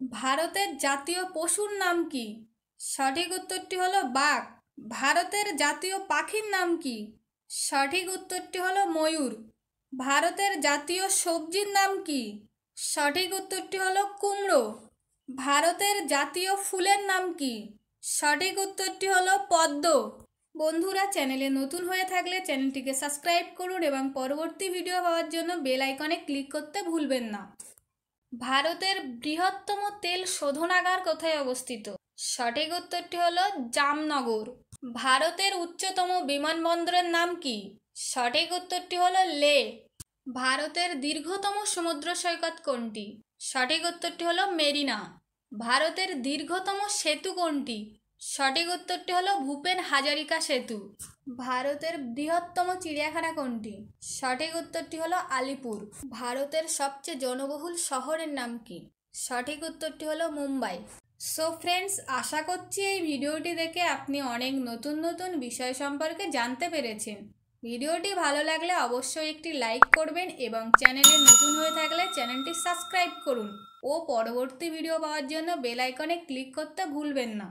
ভারতের জাতীয় পশুর নাম কি? সঠিক উত্তরটি হলো বাঘ। ভারতের জাতীয় পাখির নাম কি? সঠিক উত্তরটি হলো ময়ূর। ভারতের জাতীয় সবজির নাম কি? সঠিক উত্তরটি হলো কুমড়ো। ভারতের জাতীয় ফুলের নাম কি? সঠিক উত্তরটি হলো পদ্ম। বন্ধুরা, চ্যানেলে নতুন হয়ে থাকলে চ্যানেলটিকে সাবস্ক্রাইব করুন এবং পরবর্তী ভিডিও পাওয়ার জন্য বেল আইকনে ক্লিক করতে ভুলবেন না। ভারতের বৃহত্তম তেল শোধনাগার কোথায় অবস্থিত? সঠিক উত্তরটি হলো জামনগর। ভারতের উচ্চতম বিমানবন্দরের নাম কি? সঠিক উত্তরটি হলো লে। ভারতের দীর্ঘতম সমুদ্র সৈকত কোনটি? সঠিক উত্তরটি হলো মেরিনা। ভারতের দীর্ঘতম সেতু কোনটি? সঠিক উত্তরটি হলো ভূপেন হাজারিকা সেতু। ভারতের বৃহত্তম চিড়িয়াখানা কোনটি? সঠিক উত্তরটি হলো আলিপুর। ভারতের সবচেয়ে জনবহুল শহরের নাম কি? সঠিক উত্তরটি হলো মুম্বাই। সো ফ্রেন্ডস, আশা করছি এই ভিডিওটি দেখে আপনি অনেক নতুন নতুন বিষয় সম্পর্কে জানতে পেরেছেন। ভিডিওটি ভালো লাগলে অবশ্যই একটি লাইক করবেন এবং চ্যানেলে নতুন হয়ে থাকলে চ্যানেলটি সাবস্ক্রাইব করুন ও পরবর্তী ভিডিও পাওয়ার জন্য বেল আইকনে ক্লিক করতে ভুলবেন না।